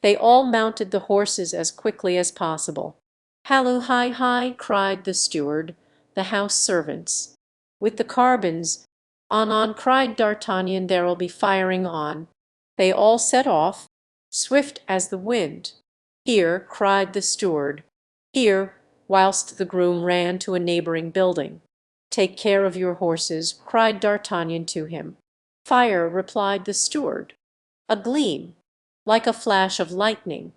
They all mounted the horses as quickly as possible. "Halloo, hi, hi!" cried the steward, the house servants. "With the carbines!" On, cried D'Artagnan, "there'll be firing on." They all set off, swift as the wind. "Here!" cried the steward. "Here!" whilst the groom ran to a neighbouring building. "Take care of your horses!" cried D'Artagnan to him. "Fire!" replied the steward. A gleam, like a flash of lightning,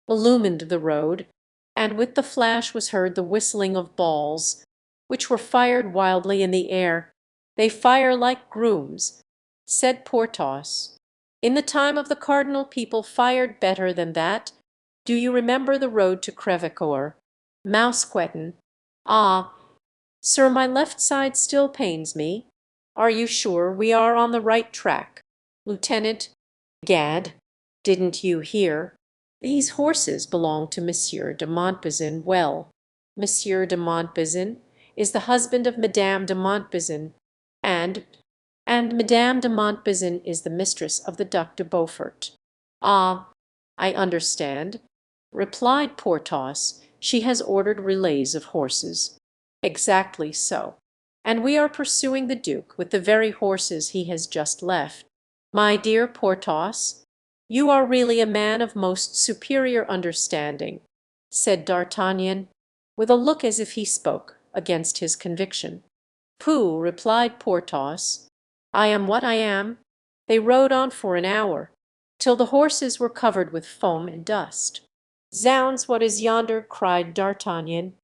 illumined the road, and with the flash was heard the whistling of balls, which were fired wildly in the air. "They fire like grooms," said Porthos. "In the time of the cardinal people fired better than that. Do you remember the road to Crèvecoeur? Mousqueton. Ah, sir, my left side still pains me. Are you sure we are on the right track, Lieutenant? Gad, didn't you hear? These horses belong to Monsieur de Montbazon. Well, Monsieur de Montbazon is the husband of Madame de Montbazon, and Madame de Montbazon is the mistress of the Duc de Beaufort." "Ah, I understand," replied Porthos. "She has ordered relays of horses." "Exactly so. And we are pursuing the duke with the very horses he has just left." "My dear Porthos, you are really a man of most superior understanding," said D'Artagnan, with a look as if he spoke against his conviction. "Pooh!" replied Porthos. "I am what I am." They rode on for an hour, till the horses were covered with foam and dust. "Zounds, what is yonder?" cried D'Artagnan.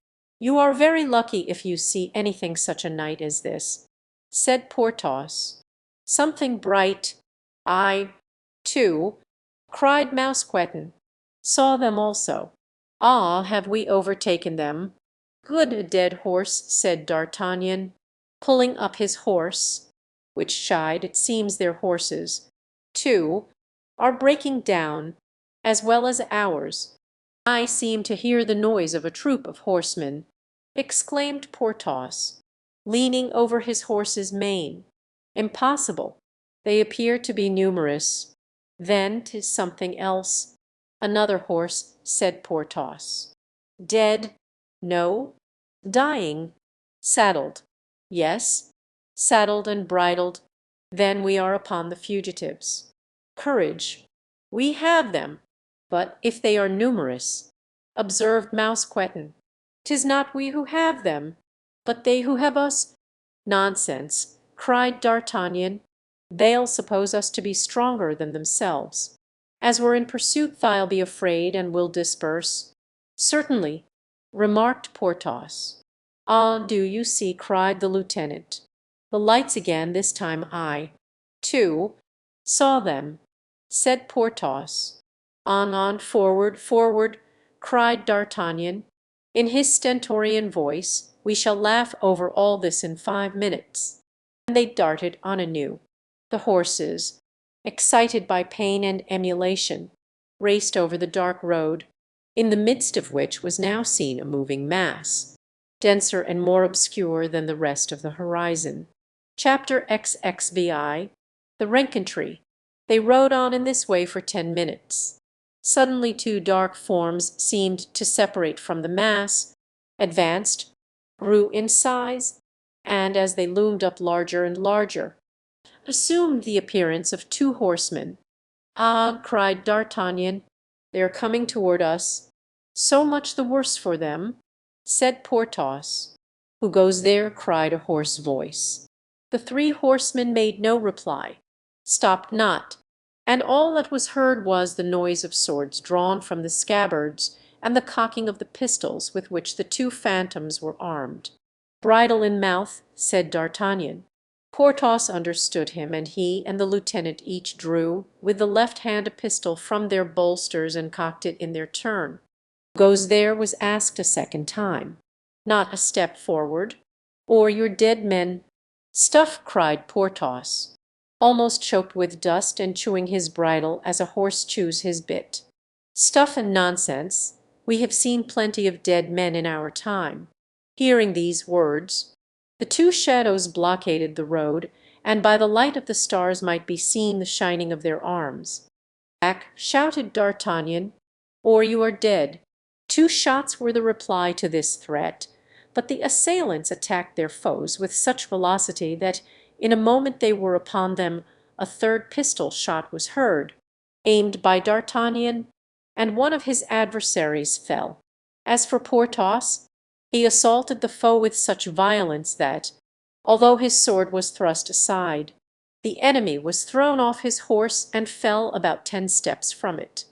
"You are very lucky if you see anything such a night as this," said Porthos. "Something bright." "I, too," cried Mousqueton, "saw them also." "Ah, have we overtaken them?" "Good, a dead horse," said D'Artagnan, pulling up his horse, which shied, it seems their horses, too, are breaking down, as well as ours. "I seem to hear the noise of a troop of horsemen," exclaimed Porthos, leaning over his horse's mane. "Impossible! They appear to be numerous." "Then 'tis something else." "Another horse," said Porthos. "Dead?" "No." "Dying?" "Saddled?" "Yes." "Saddled and bridled. Then we are upon the fugitives." "Courage! We have them. But if they are numerous," observed Mousqueton, "'tis not we who have them, but they who have us." "Nonsense!" cried D'Artagnan. "They'll suppose us to be stronger than themselves. As we're in pursuit they'll be afraid and will disperse." "Certainly," remarked Porthos. "Ah, do you see?" cried the lieutenant. "The lights again, this time I, too, saw them," said Porthos. On, forward, forward!" cried D'Artagnan, in his stentorian voice. "We shall laugh over all this in 5 minutes." And they darted on anew. The horses, excited by pain and emulation, raced over the dark road, in the midst of which was now seen a moving mass, denser and more obscure than the rest of the horizon. Chapter XXVI. The Rencontre. They rode on in this way for 10 minutes. Suddenly two dark forms seemed to separate from the mass, advanced, grew in size, and, as they loomed up larger and larger, assumed the appearance of two horsemen. "Ah!" cried D'Artagnan, "they are coming toward us." "So much the worse for them," said Porthos. "Who goes there?" cried a hoarse voice. The three horsemen made no reply, stopped not, and all that was heard was the noise of swords drawn from the scabbards and the cocking of the pistols with which the two phantoms were armed. "Bridle in mouth," said D'Artagnan. Porthos understood him, and he and the lieutenant each drew with the left hand a pistol from their bolsters and cocked it in their turn. "Who goes there?" was asked a second time. "Not a step forward, or your dead men—" "Stuff!" cried Porthos, almost choked with dust and chewing his bridle as a horse chews his bit. "Stuff and nonsense! We have seen plenty of dead men in our time." Hearing these words, the two shadows blockaded the road, and by the light of the stars might be seen the shining of their arms. Back, shouted D'Artagnan, or you are dead. Two shots were the reply to this threat, but the assailants attacked their foes with such velocity that in a moment they were upon them. A third pistol shot was heard, aimed by D'Artagnan, and one of his adversaries fell. As for Porthos, he assaulted the foe with such violence that, although his sword was thrust aside, the enemy was thrown off his horse and fell about 10 steps from it.